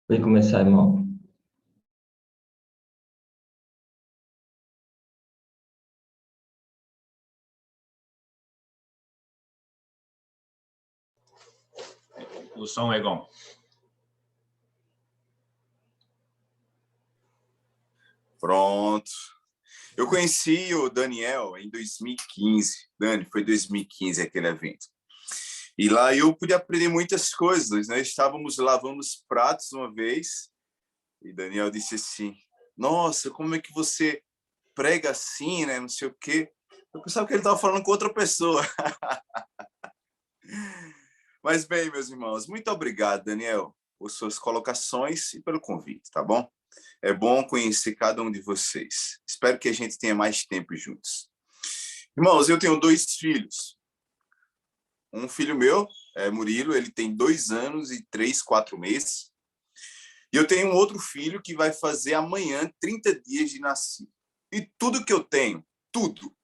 Pode começar, irmão. O som é bom. Pronto. Eu conheci o Daniel em 2015. Dani, foi 2015 aquele evento. E lá eu pude aprender muitas coisas, né? Estávamos lavando os pratos uma vez e Daniel disse assim: "Nossa, como é que você prega assim, né? Não sei o quê." Eu pensava que ele estava falando com outra pessoa. Mas bem, meus irmãos, muito obrigado, Daniel, por suas colocações e pelo convite, tá bom? É bom conhecer cada um de vocês. Espero que a gente tenha mais tempo juntos. Irmãos, eu tenho 2 filhos. Um filho meu, Murilo, ele tem 2 anos e 3, 4 meses. E eu tenho um outro filho que vai fazer amanhã 30 dias de nascido. E tudo que eu tenho, tudo,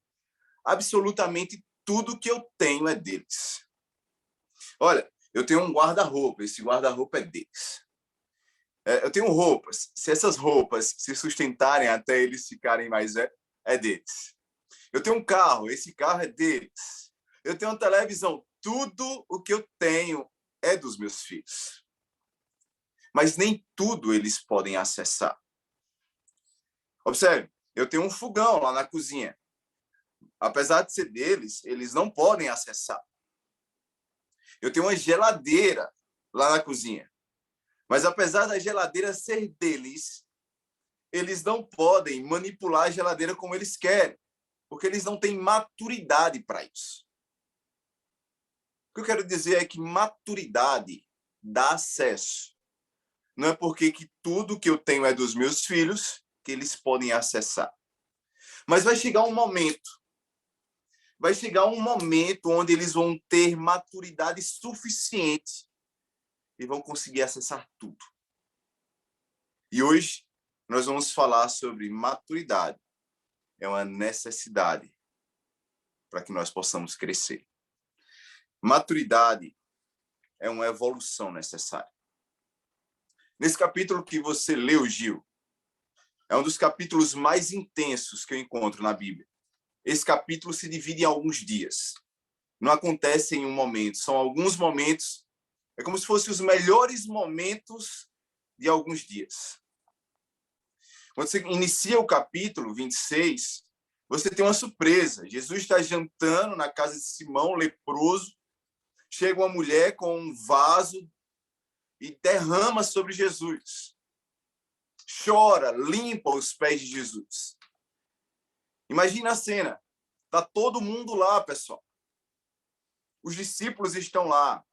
absolutamente tudo que eu tenho é deles. Olha, eu tenho um guarda-roupa, esse guarda-roupa é deles. Eu tenho roupas, se essas roupas se sustentarem até eles ficarem mais velhos, é deles. Eu tenho um carro, esse carro é deles. Eu tenho uma televisão, tudo o que eu tenho é dos meus filhos. Mas nem tudo eles podem acessar. Observe, eu tenho um fogão lá na cozinha. Apesar de ser deles, eles não podem acessar. Eu tenho uma geladeira lá na cozinha. Mas apesar da geladeira ser deles, eles não podem manipular a geladeira como eles querem, porque eles não têm maturidade para isso. O que eu quero dizer é que maturidade dá acesso. Não é porque que tudo que eu tenho é dos meus filhos que eles podem acessar. Mas vai chegar um momento onde eles vão ter maturidade suficiente e vão conseguir acessar tudo. E hoje nós vamos falar sobre maturidade. É uma necessidade para que nós possamos crescer. Maturidade é uma evolução necessária. Nesse capítulo que você leu, Gil, é um dos capítulos mais intensos que eu encontro na Bíblia. Esse capítulo se divide em alguns dias. Não acontece em um momento, são alguns momentos. É como se fossem os melhores momentos de alguns dias. Quando você inicia o capítulo 26, você tem uma surpresa. Jesus está jantando na casa de Simão, leproso. Chega uma mulher com um vaso e derrama sobre Jesus. Chora, limpa os pés de Jesus. Imagina a cena. Está todo mundo lá, pessoal. Os discípulos estão lá.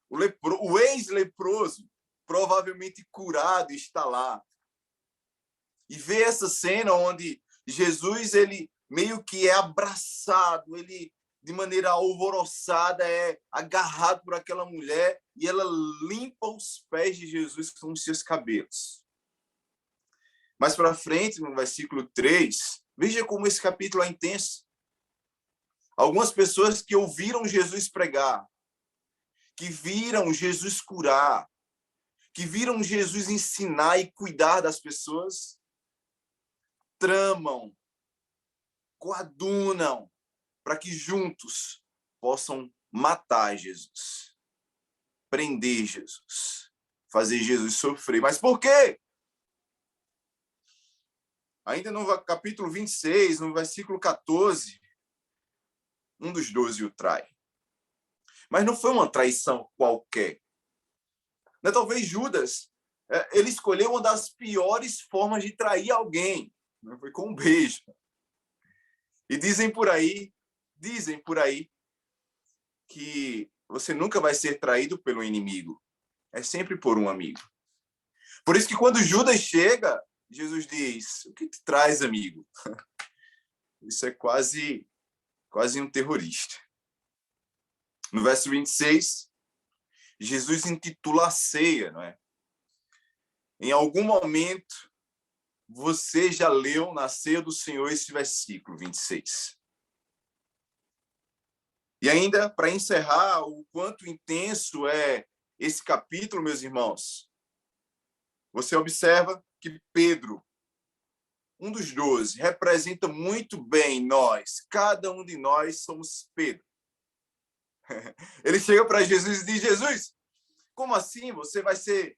O ex-leproso, provavelmente curado, está lá. E vê essa cena onde Jesus, ele meio que é abraçado, ele de maneira alvoroçada é agarrado por aquela mulher e ela limpa os pés de Jesus com os seus cabelos. Mais para frente, no versículo 3, veja como esse capítulo é intenso. Algumas pessoas que ouviram Jesus pregar, que viram Jesus curar, que viram Jesus ensinar e cuidar das pessoas, tramam, coadunam para que juntos possam matar Jesus, prender Jesus, fazer Jesus sofrer. Mas por quê? Ainda no capítulo 26, no versículo 14, um dos 12 o trai. Mas não foi uma traição qualquer. Talvez Judas, ele escolheu uma das piores formas de trair alguém. Foi com um beijo. E dizem por aí que você nunca vai ser traído pelo inimigo. É sempre por um amigo. Por isso que quando Judas chega, Jesus diz: "O que te traz, amigo?" Isso é quase um terrorista. No verso 26, Jesus intitula a ceia, não é? Em algum momento, você já leu na ceia do Senhor esse versículo 26. E ainda, para encerrar, o quanto intenso é esse capítulo, meus irmãos, você observa que Pedro, um dos 12, representa muito bem nós. Cada um de nós somos Pedro. Ele chega para Jesus e diz: Jesus, como assim? Você vai ser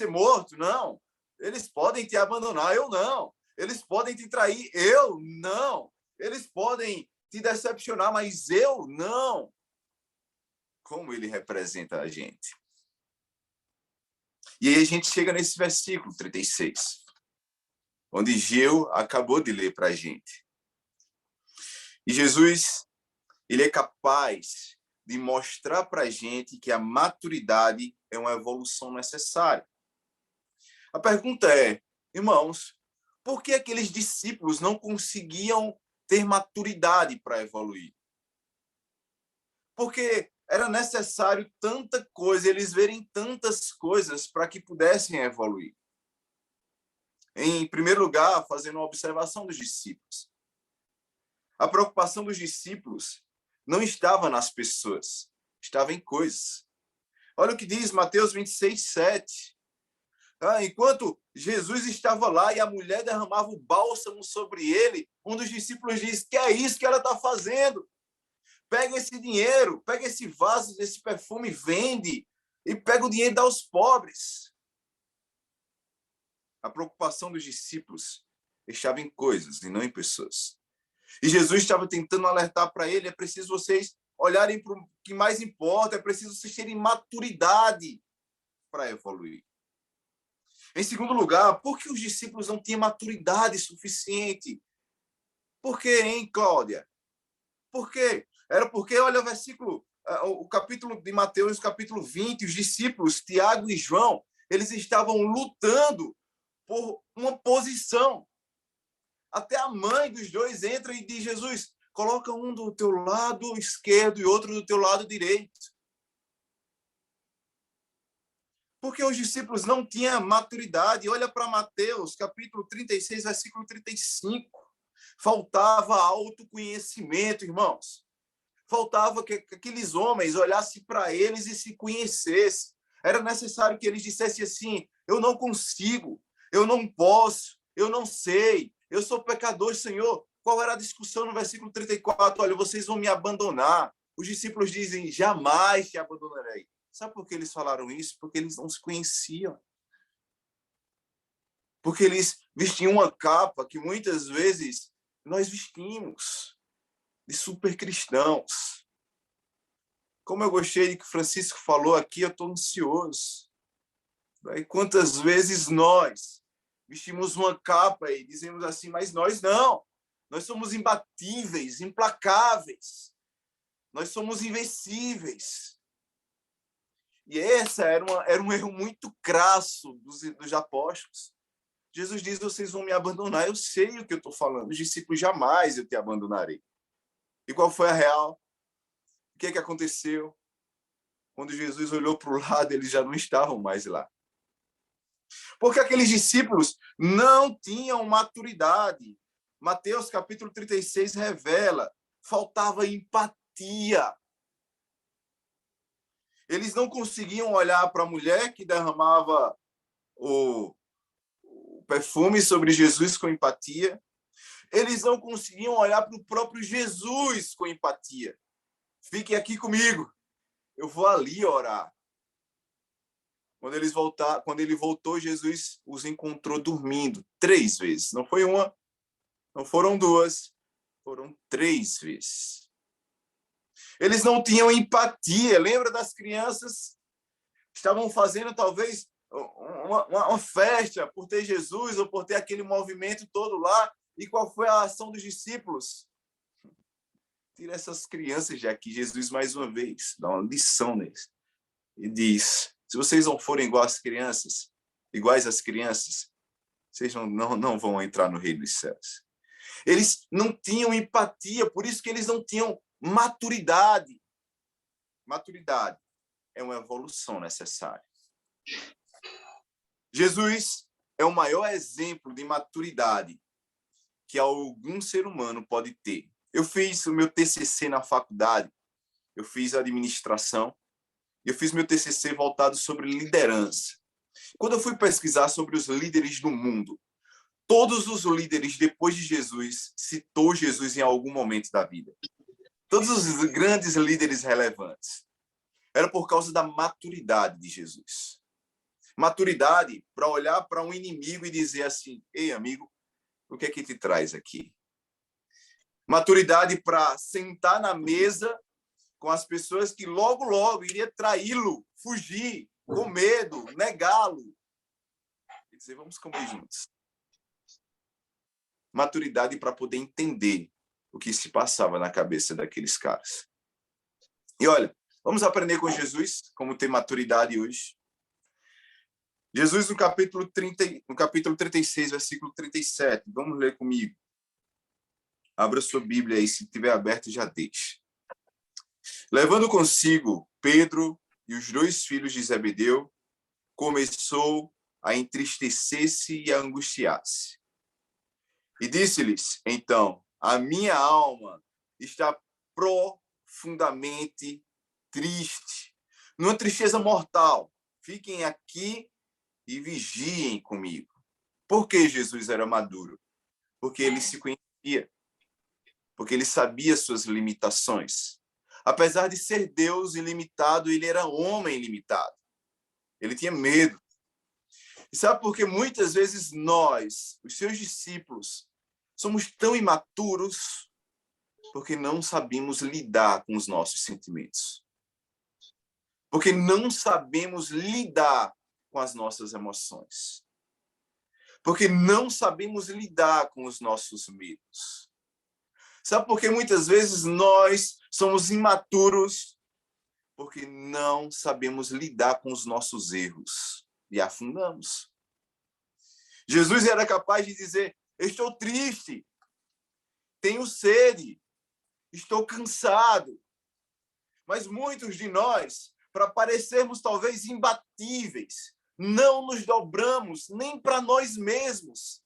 morto? Não. Eles podem te abandonar, eu não. Eles podem te trair, eu não. Eles podem te decepcionar, mas eu não. Como ele representa a gente. E aí a gente chega nesse versículo 36, onde Geu acabou de ler para a gente. E Jesus, ele é capaz de mostrar para a gente que a maturidade é uma evolução necessária. A pergunta é, irmãos, por que aqueles discípulos não conseguiam ter maturidade para evoluir? Porque era necessário tanta coisa, eles verem tantas coisas para que pudessem evoluir. Em primeiro lugar, fazendo uma observação dos discípulos. A preocupação dos discípulos não estava nas pessoas, estava em coisas. Olha o que diz Mateus 26, 7. Enquanto Jesus estava lá e a mulher derramava o bálsamo sobre ele, um dos discípulos diz: que é isso que ela está fazendo? Pega esse dinheiro, pega esse vaso desse perfume, vende e pega o dinheiro e dá aos pobres. A preocupação dos discípulos estava em coisas e não em pessoas. E Jesus estava tentando alertar para ele: é preciso vocês olharem para o que mais importa, é preciso vocês terem maturidade para evoluir. Em segundo lugar, por que os discípulos não tinham maturidade suficiente? Por quê, hein, Cláudia? Por quê? Era porque, olha o versículo, o capítulo de Mateus, capítulo 20, os discípulos, Tiago e João, eles estavam lutando por uma posição. Até a mãe dos dois entra e diz: Jesus, coloca um do teu lado esquerdo e outro do teu lado direito. Porque os discípulos não tinham maturidade. Olha para Mateus, capítulo 36, versículo 35. Faltava autoconhecimento, irmãos. Faltava que aqueles homens olhassem para eles e se conhecessem. Era necessário que eles dissessem assim: eu não consigo, eu não posso, eu não sei, eu sou pecador, Senhor. Qual era a discussão no versículo 34? Olha, vocês vão me abandonar. Os discípulos dizem: jamais te abandonarei. Sabe por que eles falaram isso? Porque eles não se conheciam. Porque eles vestiam uma capa que muitas vezes nós vestimos, de super cristãos. Como eu gostei de que Francisco falou aqui, eu estou ansioso. E quantas vezes nós vestimos uma capa e dizemos assim: mas nós não. Nós somos imbatíveis, implacáveis. Nós somos invencíveis. E essa era um erro muito crasso dos apóstolos. Jesus diz: vocês vão me abandonar. Eu sei o que eu estou falando. Os discípulos: jamais eu te abandonarei. E qual foi a real? O que aconteceu? Quando Jesus olhou para o lado, eles já não estavam mais lá. Porque aqueles discípulos não tinham maturidade. Mateus capítulo 36 revela: faltava empatia. Eles não conseguiam olhar para a mulher que derramava o perfume sobre Jesus com empatia. Eles não conseguiam olhar para o próprio Jesus com empatia. Fiquem aqui comigo. Eu vou ali orar. Quando ele voltou, Jesus os encontrou dormindo 3 vezes. Não foi uma, não foram 2, foram 3 vezes. Eles não tinham empatia. Lembra das crianças? Estavam fazendo talvez uma festa por ter Jesus ou por ter aquele movimento todo lá. E qual foi a ação dos discípulos? Tira essas crianças de aqui. Jesus, mais uma vez, dá uma lição neles. E diz: se vocês não forem iguais às crianças, vocês não vão entrar no reino dos céus. Eles não tinham empatia, por isso que eles não tinham maturidade. Maturidade é uma evolução necessária. Jesus é o maior exemplo de maturidade que algum ser humano pode ter. Eu fiz o meu TCC na faculdade, eu fiz administração, eu fiz meu TCC voltado sobre liderança. Quando eu fui pesquisar sobre os líderes do mundo, todos os líderes depois de Jesus citou Jesus em algum momento da vida. Todos os grandes líderes relevantes. Era por causa da maturidade de Jesus. Maturidade para olhar para um inimigo e dizer assim: ei, amigo, o que é que te traz aqui? Maturidade para sentar na mesa com as pessoas que logo, logo iria traí-lo, fugir, com medo, negá-lo. E dizer, vamos comer juntos. Maturidade para poder entender o que se passava na cabeça daqueles caras. E olha, vamos aprender com Jesus como ter maturidade hoje. Jesus, no capítulo 36, versículo 37. Vamos ler comigo. Abra sua Bíblia aí, se tiver aberto, já deixe. Levando consigo Pedro e os 2 filhos de Zebedeu, começou a entristecer-se e a angustiar-se. E disse-lhes, então, a minha alma está profundamente triste, numa tristeza mortal. Fiquem aqui e vigiem comigo. Por que Jesus era maduro? Porque ele se conhecia, porque ele sabia suas limitações. Apesar de ser Deus ilimitado, ele era homem ilimitado. Ele tinha medo. E sabe por que muitas vezes nós, os seus discípulos, somos tão imaturos? Porque não sabemos lidar com os nossos sentimentos. Porque não sabemos lidar com as nossas emoções. Porque não sabemos lidar com os nossos medos. Sabe por que muitas vezes nós somos imaturos? Porque não sabemos lidar com os nossos erros e afundamos. Jesus era capaz de dizer, eu estou triste, tenho sede, estou cansado. Mas muitos de nós, para parecermos talvez imbatíveis, não nos dobramos nem para nós mesmos.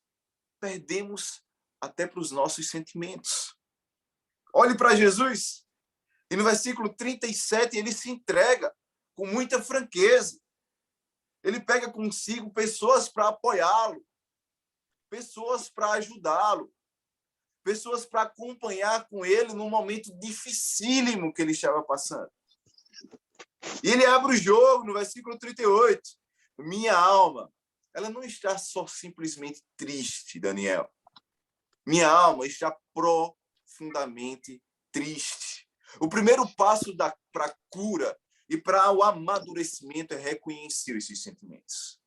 Perdemos até para os nossos sentimentos. Olhe para Jesus. E no versículo 37, ele se entrega com muita franqueza. Ele pega consigo pessoas para apoiá-lo, pessoas para ajudá-lo, pessoas para acompanhar com ele no momento dificílimo que ele estava passando. E ele abre o jogo no versículo 38. Minha alma, ela não está só simplesmente triste, Daniel. Minha alma está profundamente triste. O primeiro passo para a cura e para o amadurecimento é reconhecer esses sentimentos.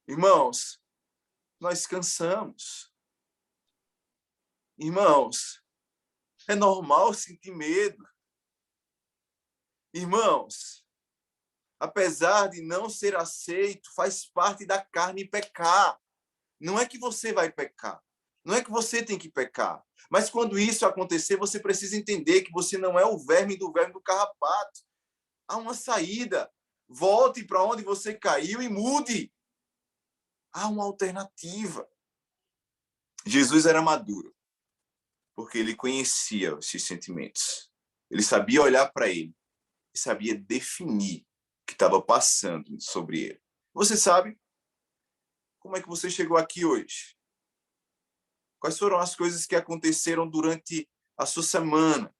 Irmãos, nós cansamos. Irmãos, é normal sentir medo. Irmãos, apesar de não ser aceito, faz parte da carne pecar. Não é que você vai pecar. Não é que você tem que pecar. Mas quando isso acontecer, você precisa entender que você não é o verme do carrapato. Há uma saída. Volte para onde você caiu e mude. Há uma alternativa. Jesus era maduro, porque ele conhecia esses sentimentos. Ele sabia olhar para ele e sabia definir o que estava passando sobre ele. Você sabe como é que você chegou aqui hoje? Quais foram as coisas que aconteceram durante a sua semana?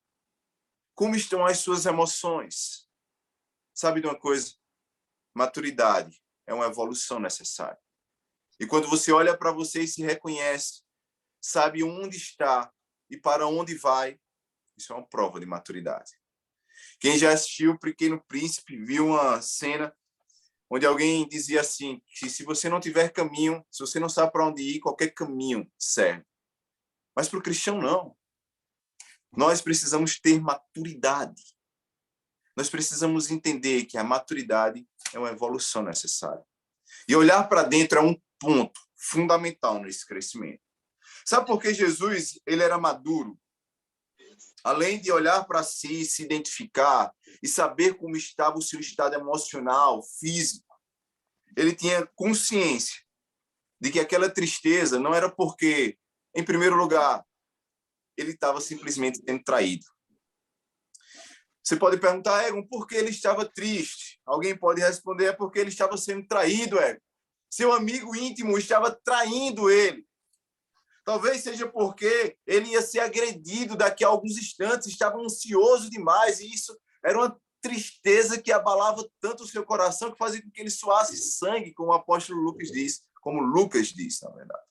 Como estão as suas emoções? Sabe de uma coisa? Maturidade é uma evolução necessária. E quando você olha para você e se reconhece, sabe onde está e para onde vai, isso é uma prova de maturidade. Quem já assistiu O Pequeno Príncipe viu uma cena onde alguém dizia assim, que se você não tiver caminho, se você não sabe para onde ir, qualquer caminho serve. Mas para o cristão, não. Nós precisamos ter maturidade. Nós precisamos entender que a maturidade é uma evolução necessária. E olhar para dentro é um ponto fundamental nesse crescimento. Sabe por que Jesus ele era maduro? Além de olhar para si, se identificar e saber como estava o seu estado emocional, físico, ele tinha consciência de que aquela tristeza não era porque, em primeiro lugar, ele estava simplesmente sendo traído. Você pode perguntar, Egon, por que ele estava triste? Alguém pode responder, é porque ele estava sendo traído, Ego. Seu amigo íntimo estava traindo ele. Talvez seja porque ele ia ser agredido daqui a alguns instantes, estava ansioso demais, e isso era uma tristeza que abalava tanto o seu coração que fazia com que ele suasse sangue, como o apóstolo Lucas diz, como Lucas diz, na verdade.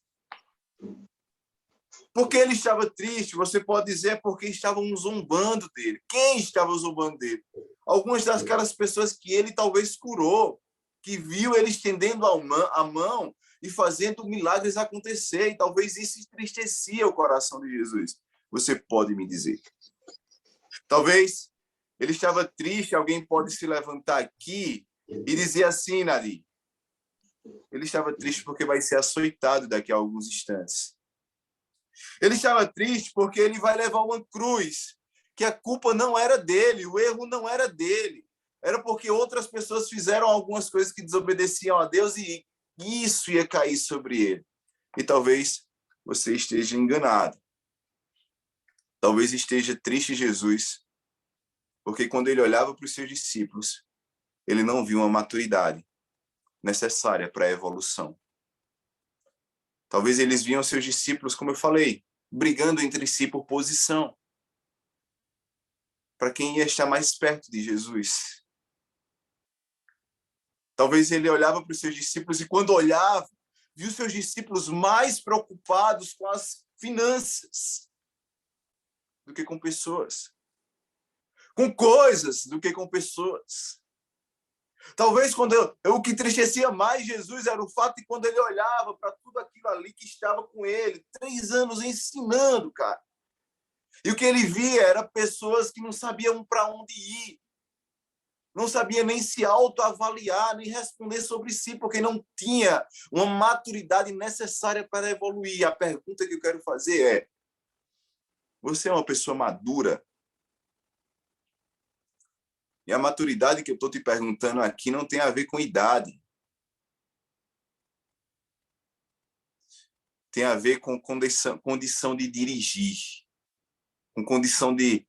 Porque ele estava triste, você pode dizer porque estavam zombando dele. Quem estava zombando dele? Algumas daquelas pessoas que ele talvez curou, que viu ele estendendo a mão e fazendo milagres acontecer, e talvez isso entristecia o coração de Jesus. Você pode me dizer. Talvez ele estava triste, alguém pode se levantar aqui e dizer assim, Nari, ele estava triste porque vai ser açoitado daqui a alguns instantes. Ele estava triste porque ele vai levar uma cruz, que a culpa não era dele, o erro não era dele. Era porque outras pessoas fizeram algumas coisas que desobedeciam a Deus e isso ia cair sobre ele. E talvez você esteja enganado. Talvez esteja triste Jesus, porque quando ele olhava para os seus discípulos, ele não viu uma maturidade necessária para a evolução. Talvez eles viam seus discípulos, como eu falei, brigando entre si por posição, para quem ia estar mais perto de Jesus. Talvez ele olhava para os seus discípulos e quando olhava, viu seus discípulos mais preocupados com as finanças do que com pessoas, com coisas do que com pessoas. Talvez o que entristecia mais Jesus era o fato de quando ele olhava para tudo aquilo ali que estava com ele, 3 anos ensinando, cara. E o que ele via era pessoas que não sabiam para onde ir, não sabia nem se autoavaliar, nem responder sobre si, porque não tinha uma maturidade necessária para evoluir. A pergunta que eu quero fazer é: você é uma pessoa madura? E a maturidade que eu estou te perguntando aqui não tem a ver com idade. Tem a ver com condição de dirigir, com condição de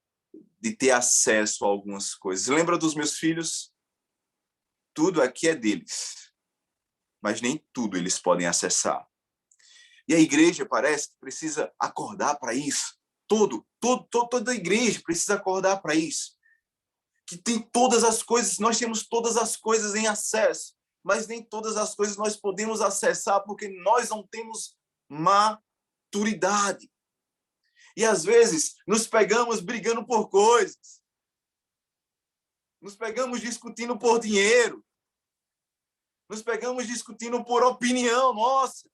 ter acesso a algumas coisas. Lembra dos meus filhos? Tudo aqui é deles, mas nem tudo eles podem acessar. E a igreja parece que precisa acordar para isso. Toda a igreja precisa acordar para isso. Que tem todas as coisas, nós temos todas as coisas em acesso, mas nem todas as coisas nós podemos acessar porque nós não temos maturidade. E às vezes nos pegamos brigando por coisas. Nos pegamos discutindo por dinheiro. Nos pegamos discutindo por opinião nossa.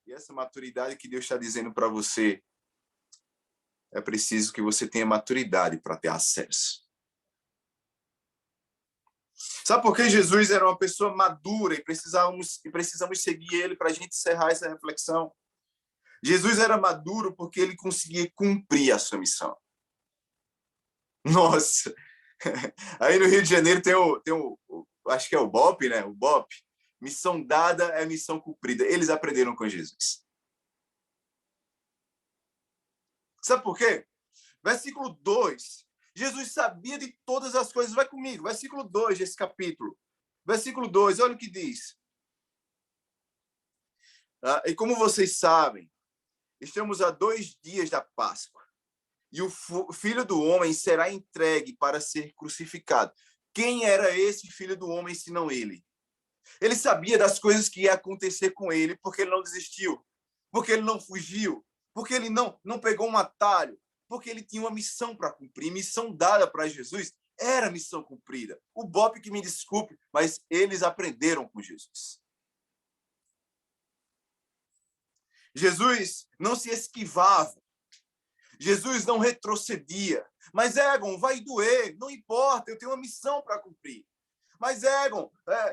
E essa maturidade que Deus está dizendo para você, é preciso que você tenha maturidade para ter acesso. Sabe por que Jesus era uma pessoa madura e precisamos seguir ele para a gente encerrar essa reflexão? Jesus era maduro porque ele conseguia cumprir a sua missão. Nossa! Aí no Rio de Janeiro tem o acho que é o BOP, né? O BOP. Missão dada é missão cumprida. Eles aprenderam com Jesus. Sabe por quê? Versículo 2. Jesus sabia de todas as coisas. Vai comigo. Versículo 2 desse capítulo. Versículo 2, olha o que diz. E como vocês sabem, estamos a 2 dias da Páscoa. E o Filho do Homem será entregue para ser crucificado. Quem era esse Filho do Homem, senão ele? Ele sabia das coisas que ia acontecer com ele, porque ele não desistiu, porque ele não fugiu, porque ele não pegou um atalho, porque ele tinha uma missão para cumprir. Missão dada para Jesus era missão cumprida. O BOP que me desculpe, mas eles aprenderam com Jesus. Jesus não se esquivava. Jesus não retrocedia. Mas, Egon, vai doer, não importa, eu tenho uma missão para cumprir. Mas, Egon,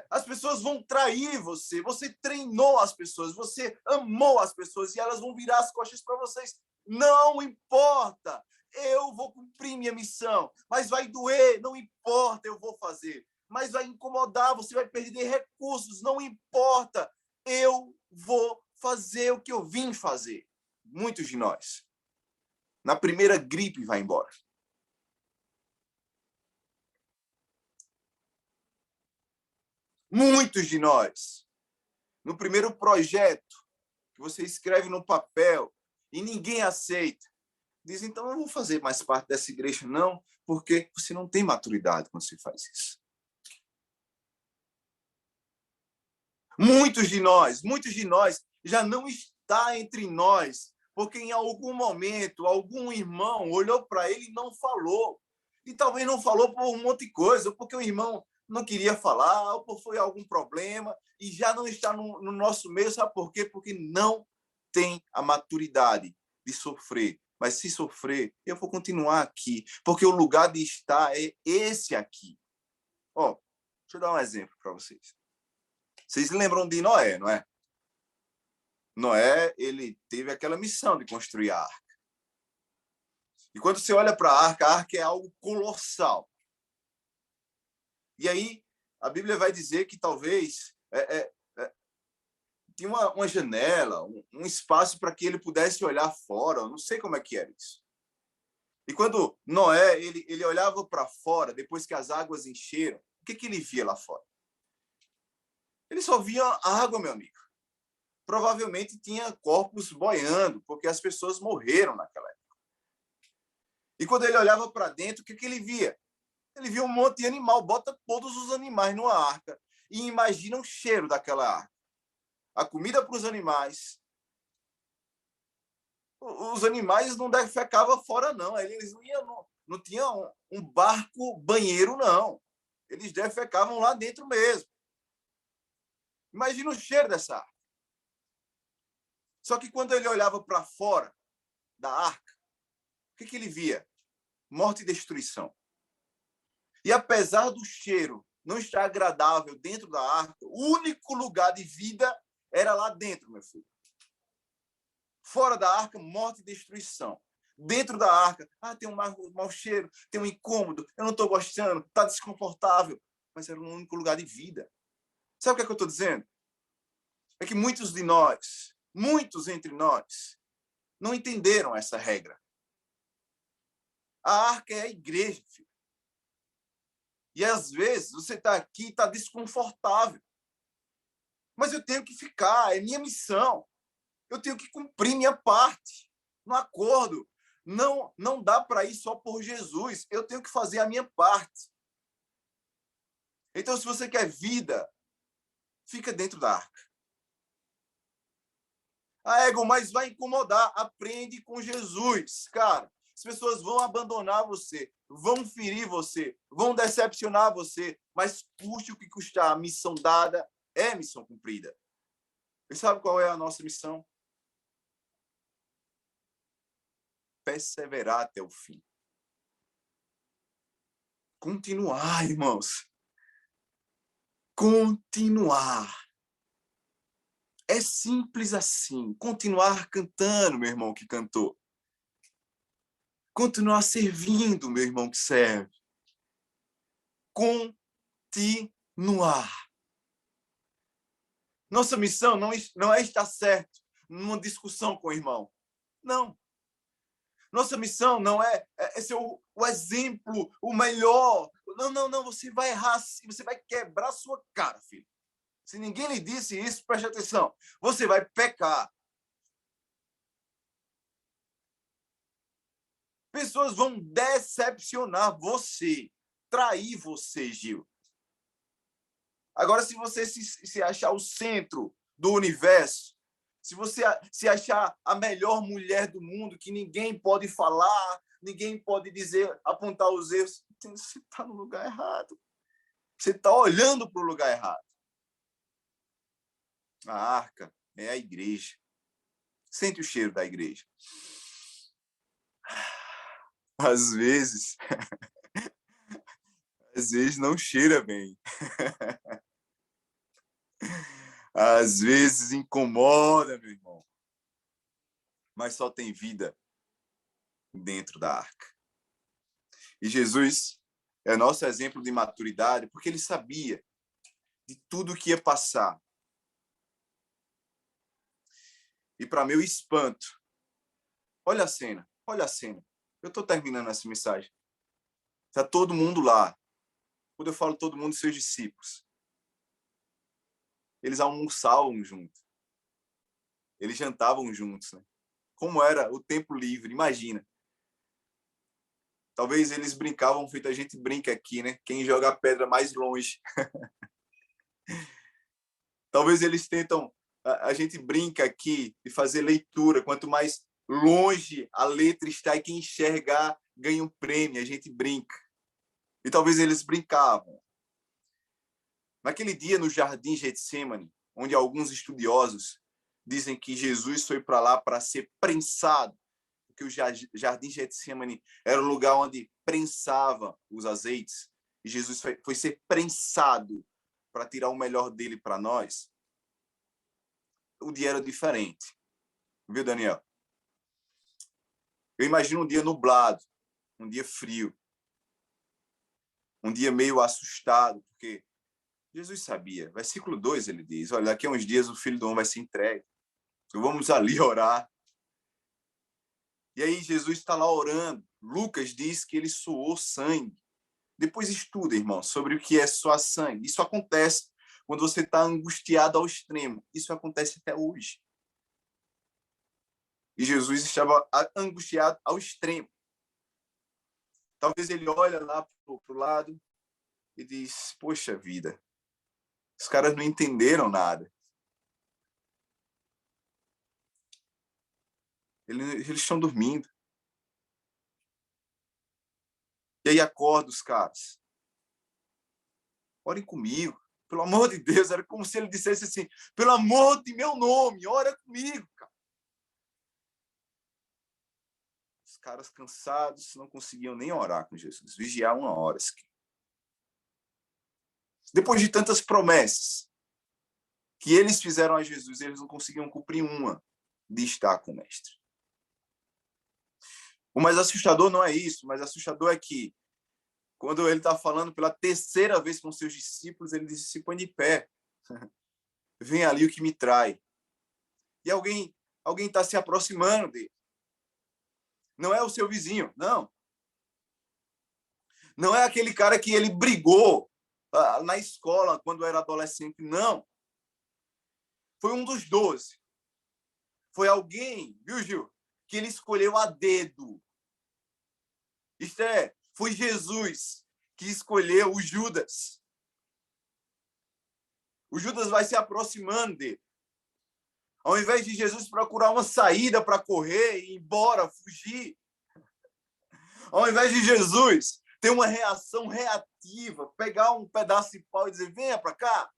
as pessoas vão trair você. Você treinou as pessoas, você amou as pessoas e elas vão virar as costas para vocês. Não importa, eu vou cumprir minha missão. Mas vai doer, não importa, eu vou fazer. Mas vai incomodar, você vai perder recursos, não importa, eu vou fazer o que eu vim fazer. Muitos de nós. Na primeira gripe vai embora. Muitos de nós, no primeiro projeto que você escreve no papel e ninguém aceita, diz, então eu não vou fazer mais parte dessa igreja, não, porque você não tem maturidade quando você faz isso. Muitos de nós já não está entre nós, porque em algum momento, algum irmão olhou para ele e não falou. E talvez não falou por um monte de coisa, porque o irmão não queria falar, ou por foi algum problema, e já não está no nosso meio, sabe por quê? Porque não tem a maturidade de sofrer. Mas se sofrer, eu vou continuar aqui, porque o lugar de estar é esse aqui. Ó, deixa eu dar um exemplo para vocês. Vocês lembram de Noé, não é? Noé, ele teve aquela missão de construir a arca. E quando você olha para a arca é algo colossal. E aí, a Bíblia vai dizer que talvez tinha uma janela, um espaço para que ele pudesse olhar fora. Eu não sei como é que era isso. E quando Noé, ele olhava para fora, depois que as águas encheram, o que ele via lá fora? Ele só via água, meu amigo. Provavelmente tinha corpos boiando, porque as pessoas morreram naquela época. E quando ele olhava para dentro, o que ele via? Ele via um monte de animal, bota todos os animais numa arca e imagina o cheiro daquela arca. A comida para os animais. Os animais não defecavam fora, não. Eles não tinham um barco banheiro, não. Eles defecavam lá dentro mesmo. Imagina o cheiro dessa arca. Só que quando ele olhava para fora da arca, o que ele via? Morte e destruição. E apesar do cheiro não estar agradável dentro da arca, o único lugar de vida era lá dentro, meu filho. Fora da arca, morte e destruição. Dentro da arca, tem um mau cheiro, tem um incômodo, eu não estou gostando, está desconfortável. Mas era o único lugar de vida. Sabe o que é que eu estou dizendo? É que muitos de nós, muitos entre nós, não entenderam essa regra. A arca é a igreja, filho. E às vezes você está aqui e está desconfortável. Mas eu tenho que ficar, é minha missão. Eu tenho que cumprir minha parte no acordo. Não dá para ir só por Jesus. Eu tenho que fazer a minha parte. Então, se você quer vida, fica dentro da arca. Ego, mas vai incomodar. Aprende com Jesus, cara. As pessoas vão abandonar você, vão ferir você, vão decepcionar você, mas custe o que custar. A missão dada é missão cumprida. E sabe qual é a nossa missão? Perseverar até o fim. Continuar, irmãos. Continuar. É simples assim. Continuar cantando, meu irmão que cantou. Continuar servindo, meu irmão que serve. Continuar. Nossa missão não é estar certo numa discussão com o irmão. Não. Nossa missão não é ser o exemplo, o melhor. Não. Você vai errar, você vai quebrar a sua cara, filho. Se ninguém lhe disse isso, preste atenção. Você vai pecar. Pessoas vão decepcionar você, trair você, Gil. Agora, se você se achar o centro do universo, se você se achar a melhor mulher do mundo, que ninguém pode falar, ninguém pode dizer, apontar os erros, você está no lugar errado. Você está olhando para o lugar errado. A arca é a igreja. Sente o cheiro da igreja. Às vezes não cheira bem. Às vezes incomoda, meu irmão. Mas só tem vida dentro da arca. E Jesus é nosso exemplo de maturidade, porque ele sabia de tudo que ia passar. E para meu espanto, olha a cena. Eu estou terminando essa mensagem. Está todo mundo lá. Quando eu falo todo mundo, seus discípulos. eles almoçavam juntos. Eles jantavam juntos, né? Como era o tempo livre, imagina. Talvez eles brincavam feito a gente brinca aqui, né? Quem joga a pedra mais longe. Talvez eles tentam, a gente brinca aqui de fazer leitura. Quanto mais longe a letra está e quem enxergar ganha um prêmio. A gente brinca. E talvez eles brincavam. Naquele dia no Jardim Getsemane, onde alguns estudiosos dizem que Jesus foi para lá para ser prensado, porque o Jardim Getsemane era o lugar onde prensava os azeites, e Jesus foi ser prensado para tirar o melhor dele para nós. O dia era diferente. Viu, Daniel? Eu imagino um dia nublado, um dia frio, um dia meio assustado, porque Jesus sabia. Versículo 2 ele diz, olha, daqui a uns dias o Filho do Homem vai ser entregue. Vamos ali orar. E aí Jesus está lá orando. Lucas diz que ele suou sangue. Depois estuda, irmão, sobre o que é suar sangue. Isso acontece quando você está angustiado ao extremo. Isso acontece até hoje. E Jesus estava angustiado ao extremo. Talvez ele olha lá para o lado e diz, poxa vida, os caras não entenderam nada. Eles estão dormindo. E aí acorda os caras. Orem comigo. Pelo amor de Deus, era como se ele dissesse assim, pelo amor de meu nome, ora comigo, cara. Os caras cansados não conseguiam nem orar com Jesus, vigiar 1 hora. Depois de tantas promessas que eles fizeram a Jesus, eles não conseguiam cumprir uma de estar com o Mestre. O mais assustador não é isso, o mais assustador é que quando ele está falando pela 3ª vez com seus discípulos, ele diz, se põe de pé. Vem ali o que me trai. E alguém está se aproximando dele. Não é o seu vizinho, não. Não é aquele cara que ele brigou na escola quando era adolescente, não. Foi um dos 12. Foi alguém, viu, Gil, que ele escolheu a dedo. Isto é, foi Jesus que escolheu o Judas. O Judas vai se aproximando dele. Ao invés de Jesus procurar uma saída para correr, ir embora, fugir. Ao invés de Jesus ter uma reação reativa, pegar um pedaço de pau e dizer, venha para cá.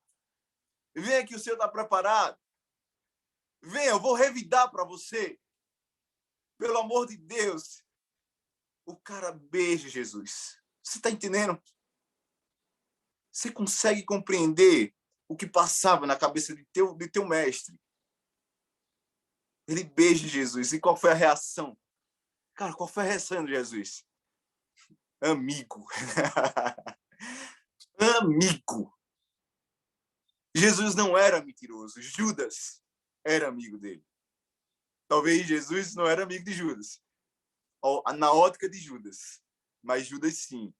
Venha que o Senhor está preparado. Venha, eu vou revidar para você. Pelo amor de Deus. O cara beija Jesus. Você está entendendo? Você consegue compreender o que passava na cabeça de teu mestre? Ele beija Jesus. E qual foi a reação? Cara, qual foi a reação de Jesus? Amigo. Amigo. Jesus não era mentiroso. Judas era amigo dele. Talvez Jesus não era amigo de Judas. Na ótica de Judas. Mas Judas, sim,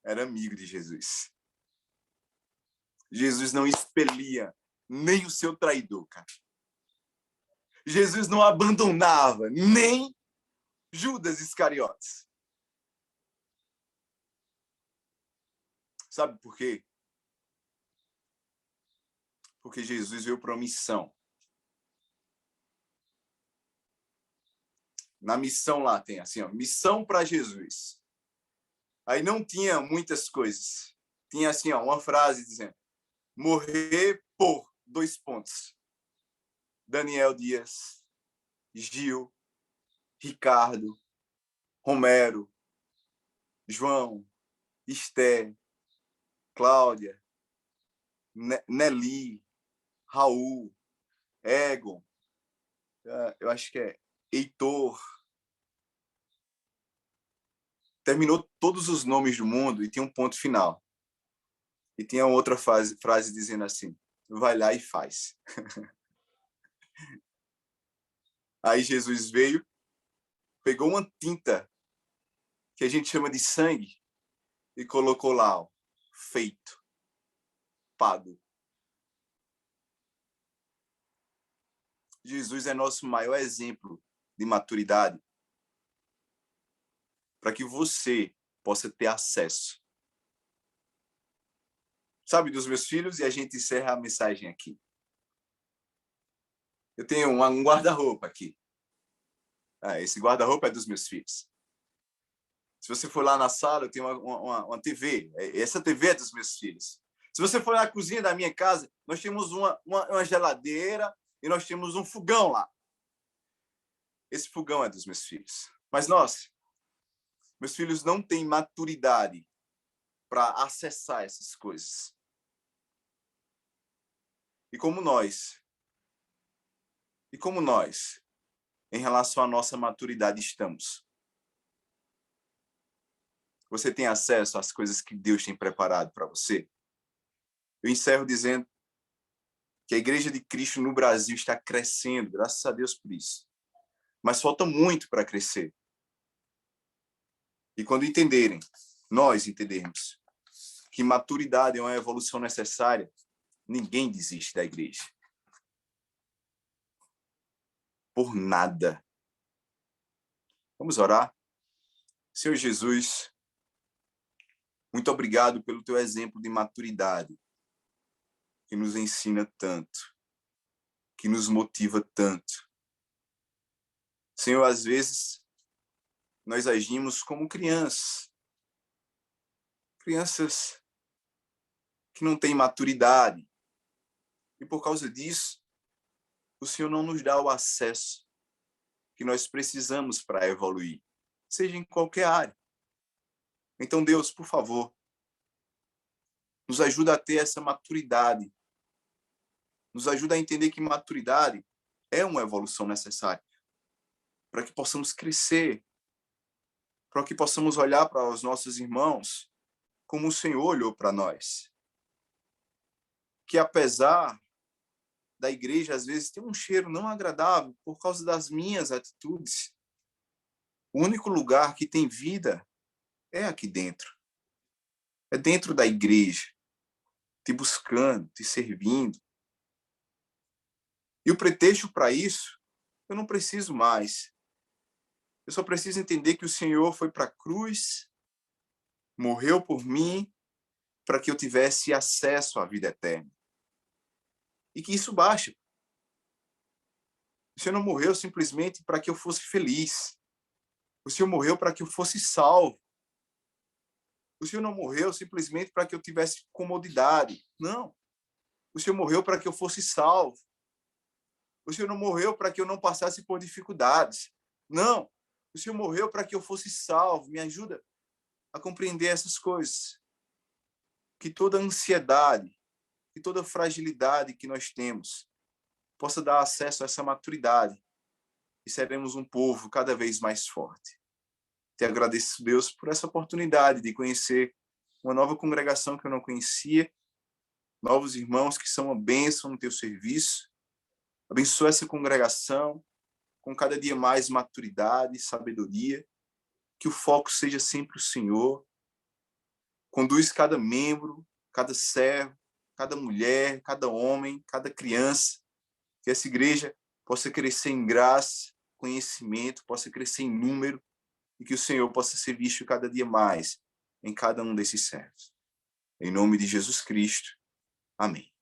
era amigo de Jesus. Jesus não expelia nem o seu traidor, cara. Jesus não abandonava nem Judas Iscariotes. Sabe por quê? Porque Jesus veio para uma missão. Na missão lá tem assim, ó, missão para Jesus. Aí não tinha muitas coisas. Tinha assim, ó, uma frase dizendo, morrer por 2 pontos. Daniel Dias, Gil, Ricardo, Romero, João, Esté, Cláudia, Nelly, Raul, Egon, eu acho que é Heitor. Terminou todos os nomes do mundo e tinha um ponto final. E tinha outra frase dizendo assim, vai lá e faz. Aí Jesus veio, pegou uma tinta que a gente chama de sangue e colocou lá, ó, feito, pago. Jesus é nosso maior exemplo de maturidade, para que você possa ter acesso. Sabe, dos meus filhos, e a gente encerra a mensagem aqui. Eu tenho um guarda-roupa aqui. Esse guarda-roupa é dos meus filhos. Se você for lá na sala, eu tenho uma TV. Essa TV é dos meus filhos. Se você for na cozinha da minha casa, nós temos uma geladeira e nós temos um fogão lá. Esse fogão é dos meus filhos. Mas meus filhos não têm maturidade para acessar essas coisas. E como nós, em relação à nossa maturidade, estamos? Você tem acesso às coisas que Deus tem preparado para você? Eu encerro dizendo que a Igreja de Cristo no Brasil está crescendo, graças a Deus por isso. Mas falta muito para crescer. E quando nós entendermos que maturidade é uma evolução necessária, ninguém desiste da igreja. Por nada. Vamos orar? Senhor Jesus, muito obrigado pelo teu exemplo de maturidade, que nos ensina tanto, que nos motiva tanto. Senhor, às vezes, nós agimos como crianças que não têm maturidade. E por causa disso, o Senhor não nos dá o acesso que nós precisamos para evoluir, seja em qualquer área. Então, Deus, por favor, nos ajuda a ter essa maturidade. Nos ajuda a entender que maturidade é uma evolução necessária para que possamos crescer, para que possamos olhar para os nossos irmãos como o Senhor olhou para nós. Que apesar da igreja, às vezes, ter um cheiro não agradável por causa das minhas atitudes, o único lugar que tem vida é aqui dentro. É dentro da igreja, te buscando, te servindo. E o pretexto para isso, eu não preciso mais. Eu só preciso entender que o Senhor foi para a cruz, morreu por mim, para que eu tivesse acesso à vida eterna. E que isso basta. O Senhor não morreu simplesmente para que eu fosse feliz. O Senhor morreu para que eu fosse salvo. O Senhor não morreu simplesmente para que eu tivesse comodidade. Não. O Senhor morreu para que eu fosse salvo. O Senhor não morreu para que eu não passasse por dificuldades. Não. O Senhor morreu para que eu fosse salvo. Me ajuda a compreender essas coisas. Que toda ansiedade, que toda fragilidade que nós temos possa dar acesso a essa maturidade e seremos um povo cada vez mais forte. Te agradeço, Deus, por essa oportunidade de conhecer uma nova congregação que eu não conhecia, novos irmãos que são uma bênção no teu serviço. Abençoa essa congregação com cada dia mais maturidade, sabedoria, que o foco seja sempre o Senhor. Conduz cada membro, cada servo, cada mulher, cada homem, cada criança, que essa igreja possa crescer em graça, conhecimento, possa crescer em número e que o Senhor possa ser visto cada dia mais em cada um desses servos. Em nome de Jesus Cristo. Amém.